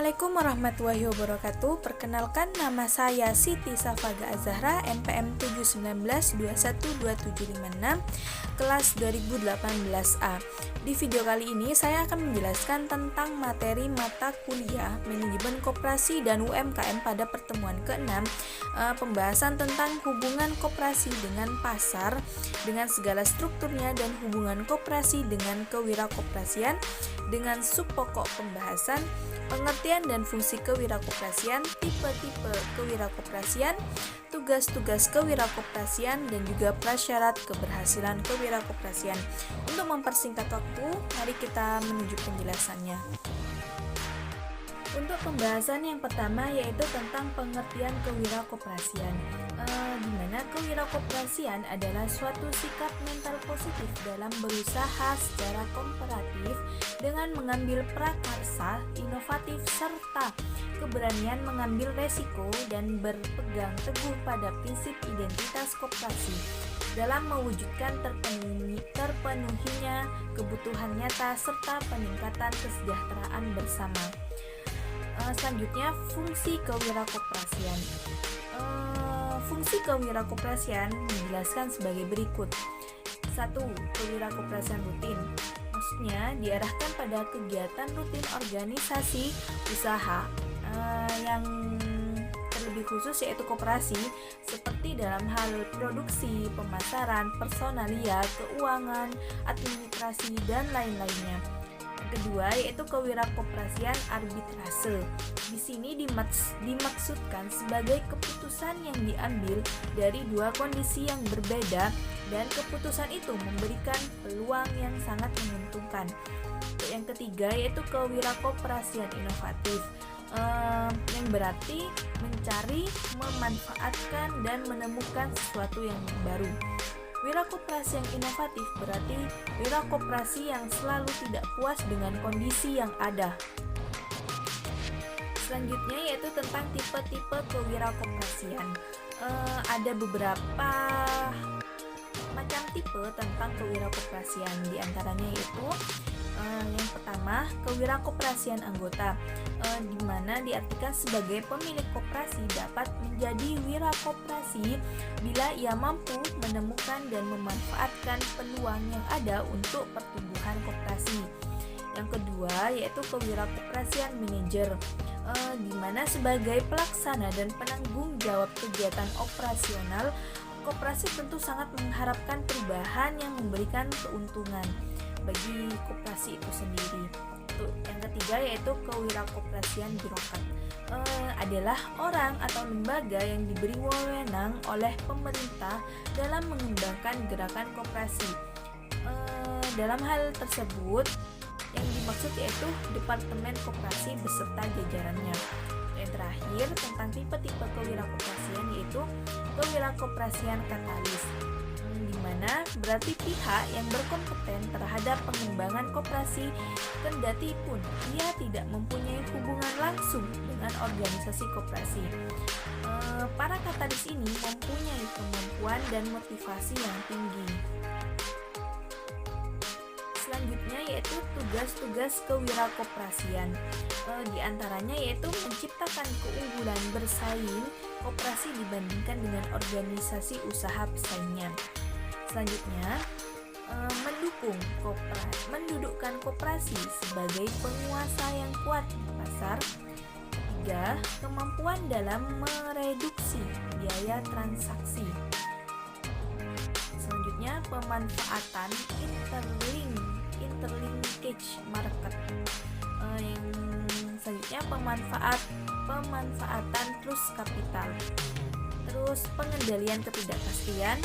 Assalamualaikum warahmatullahi wabarakatuh. Perkenalkan, nama saya Siti Safaga Azahra, NPM 719212756, kelas 2018A. Di video kali ini saya akan menjelaskan tentang materi mata kuliah Manajemen Koperasi dan UMKM pada pertemuan ke-6, pembahasan tentang hubungan koperasi dengan pasar dengan segala strukturnya dan hubungan koperasi dengan kewirakoperasian dengan subpokok pembahasan pengertian dan fungsi kewirakoperasian, tipe-tipe kewirakoperasian, tugas-tugas kewirakoperasian, dan juga prasyarat keberhasilan kewirakoperasian. Untuk mempersingkat waktu, mari kita menuju penjelasannya. Untuk pembahasan yang pertama yaitu tentang pengertian kewirakoperasian, di mana kewirakoperasian adalah suatu sikap mental positif dalam berusaha secara komparatif dengan mengambil prakarsa, inovatif, serta keberanian mengambil resiko dan berpegang teguh pada prinsip identitas koperasi dalam mewujudkan terpenuhinya kebutuhan nyata serta peningkatan kesejahteraan bersama. Selanjutnya, fungsi kewirakoperasian. Fungsi kewirakoperasian dijelaskan sebagai berikut. 1. Kewirakoperasian rutin. Maksudnya diarahkan pada kegiatan rutin organisasi usaha yang terlebih khusus yaitu koperasi, seperti dalam hal produksi, pemasaran, personalia, keuangan, administrasi, dan lain-lainnya. Kedua yaitu kewirakoperasian arbitrase. Di sini dimaksudkan sebagai keputusan yang diambil dari dua kondisi yang berbeda dan keputusan itu memberikan peluang yang sangat menguntungkan. Yang ketiga yaitu kewirakoperasian inovatif, yang berarti mencari, memanfaatkan, dan menemukan sesuatu yang baru. Wirakoperasi yang inovatif berarti wirakoperasi yang selalu tidak puas dengan kondisi yang ada. Selanjutnya yaitu tentang tipe-tipe kewirakoperasian. Ada beberapa macam tipe tentang kewirakoperasian, di antaranya yaitu yang pertama, kewirakoperasian anggota, di mana diartikan sebagai pemilik koperasi dapat menjadi wirakoperasi bila ia mampu menemukan dan memanfaatkan peluang yang ada untuk pertumbuhan koperasi. Yang kedua yaitu kewirakoperasian manajer, di mana sebagai pelaksana dan penanggung jawab kegiatan operasional, koperasi tentu sangat mengharapkan perubahan yang memberikan keuntungan bagi koperasi itu sendiri. Yang ketiga yaitu kewirakoperasian birokrat, adalah orang atau lembaga yang diberi wewenang oleh pemerintah dalam mengembangkan gerakan koperasi. Dalam hal tersebut yang dimaksud yaitu Departemen Koperasi beserta jajarannya. Yang terakhir tentang tipe-tipe kewirakoperasian yaitu kewirakoperasian katalis, di mana berarti pihak yang berkompeten terhadap pengembangan koperasi kendati pun ia tidak mempunyai hubungan langsung dengan organisasi koperasi. Para katalis ini mempunyai kemampuan dan motivasi yang tinggi. Selanjutnya yaitu tugas-tugas kewirakoperasian, di antaranya yaitu menciptakan keunggulan bersaing koperasi dibandingkan dengan organisasi usaha pesaingnya. Selanjutnya, mendudukkan koperasi sebagai penguasa yang kuat di pasar. 3. Kemampuan dalam mereduksi biaya transaksi. Selanjutnya, pemanfaatan interlinkage market. Yang selanjutnya pemanfaatan trust kapital. Terus pengendalian ketidakpastian,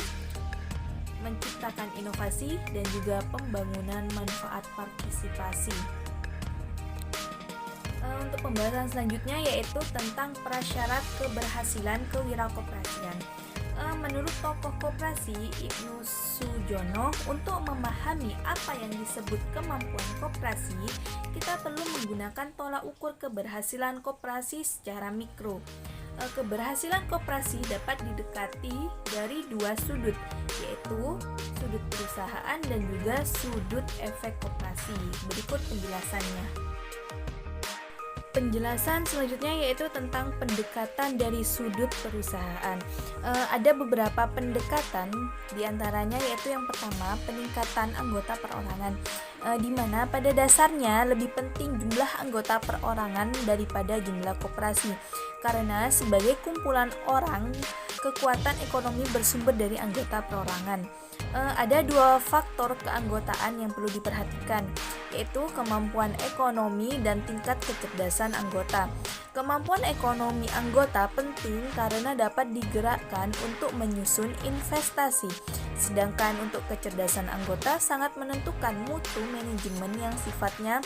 menciptakan inovasi, dan juga pembangunan manfaat partisipasi. Untuk pembahasan selanjutnya yaitu tentang prasyarat keberhasilan kewirakoperasian. Menurut tokoh koperasi Ibnu Sujono, untuk memahami apa yang disebut kemampuan koperasi, kita perlu menggunakan tolak ukur keberhasilan koperasi secara mikro. Keberhasilan koperasi dapat didekati dari dua sudut, yaitu sudut perusahaan dan juga sudut efek koperasi. Berikut penjelasannya. Penjelasan selanjutnya yaitu tentang pendekatan dari sudut perusahaan. Ada beberapa pendekatan, diantaranya yaitu yang pertama peningkatan anggota perorangan, di mana pada dasarnya lebih penting jumlah anggota perorangan daripada jumlah koperasi, karena sebagai kumpulan orang, kekuatan ekonomi bersumber dari anggota perorangan. Ada dua faktor keanggotaan yang perlu diperhatikan, yaitu kemampuan ekonomi dan tingkat kecerdasan anggota. Kemampuan ekonomi anggota penting karena dapat digerakkan untuk menyusun investasi, sedangkan untuk kecerdasan anggota sangat menentukan mutu manajemen yang sifatnya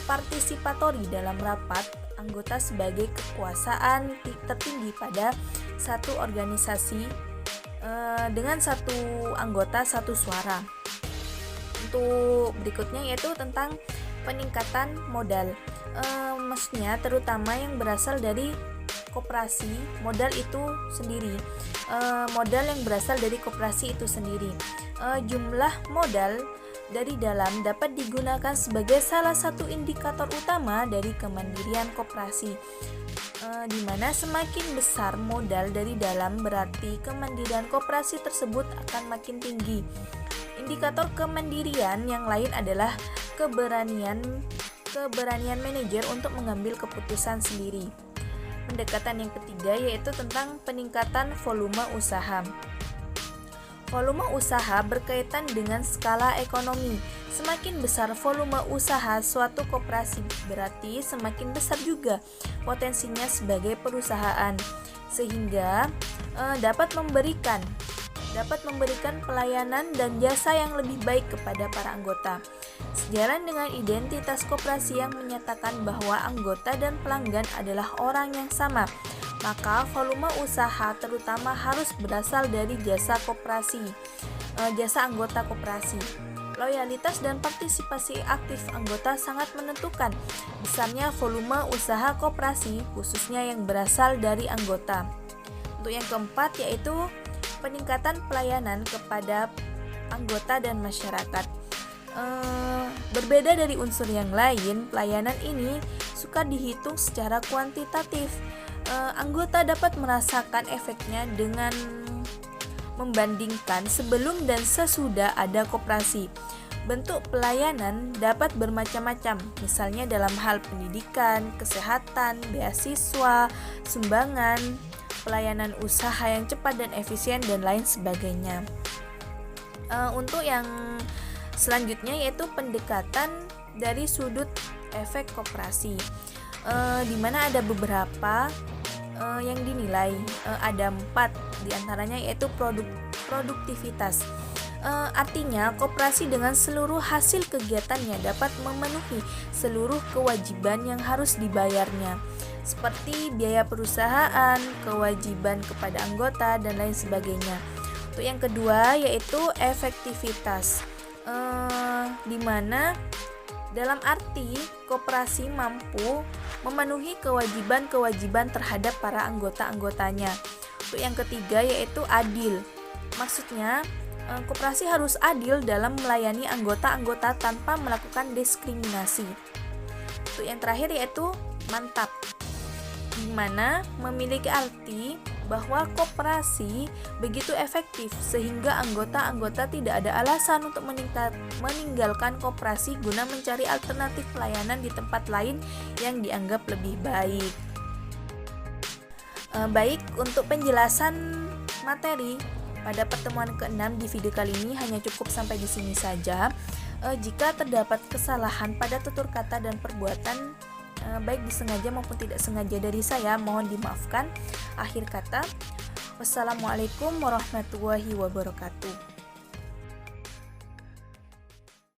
partisipatori dalam rapat anggota sebagai kekuasaan tertinggi pada satu organisasi dengan satu anggota satu suara. Untuk berikutnya yaitu tentang peningkatan modal, maksudnya terutama yang berasal dari koperasi modal itu sendiri, modal yang berasal dari koperasi itu sendiri. Jumlah modal dari dalam dapat digunakan sebagai salah satu indikator utama dari kemandirian koperasi, di mana semakin besar modal dari dalam berarti kemandirian koperasi tersebut akan makin tinggi. Indikator kemandirian yang lain adalah keberanian manajer untuk mengambil keputusan sendiri. Pendekatan yang ketiga yaitu tentang peningkatan volume usaha. Volume usaha berkaitan dengan skala ekonomi. Semakin besar volume usaha suatu koperasi, berarti semakin besar juga potensinya sebagai perusahaan, sehingga dapat memberikan pelayanan dan jasa yang lebih baik kepada para anggota. Sejalan dengan identitas koperasi yang menyatakan bahwa anggota dan pelanggan adalah orang yang sama, maka volume usaha terutama harus berasal dari jasa anggota koperasi. Loyalitas dan partisipasi aktif anggota sangat menentukan besarnya volume usaha koperasi, khususnya yang berasal dari anggota. Untuk yang keempat yaitu peningkatan pelayanan kepada anggota dan masyarakat. Berbeda dari unsur yang lain, pelayanan ini suka dihitung secara kuantitatif. Anggota dapat merasakan efeknya dengan membandingkan sebelum dan sesudah ada koperasi. Bentuk pelayanan dapat bermacam-macam, misalnya dalam hal pendidikan, kesehatan, beasiswa, sumbangan, pelayanan usaha yang cepat dan efisien, dan lain sebagainya. Untuk yang selanjutnya yaitu pendekatan dari sudut efek koperasi, di mana ada beberapa yang dinilai, ada 4 diantaranya yaitu produktivitas. Artinya koperasi dengan seluruh hasil kegiatannya dapat memenuhi seluruh kewajiban yang harus dibayarnya, seperti biaya perusahaan, kewajiban kepada anggota, dan lain sebagainya. Untuk yang kedua yaitu efektivitas, di mana dalam arti koperasi mampu memenuhi kewajiban-kewajiban terhadap para anggota-anggotanya. Untuk yang ketiga yaitu adil, maksudnya koperasi harus adil dalam melayani anggota-anggota tanpa melakukan diskriminasi. Untuk yang terakhir yaitu mantap, di mana memiliki arti bahwa koperasi begitu efektif sehingga anggota-anggota tidak ada alasan untuk meninggalkan koperasi guna mencari alternatif pelayanan di tempat lain yang dianggap lebih baik. Baik, untuk penjelasan materi pada pertemuan ke-6 di video kali ini hanya cukup sampai di sini saja. Jika terdapat kesalahan pada tutur kata dan perbuatan, baik disengaja maupun tidak sengaja dari saya, mohon dimaafkan. Akhir kata, wassalamualaikum warahmatullahi wabarakatuh.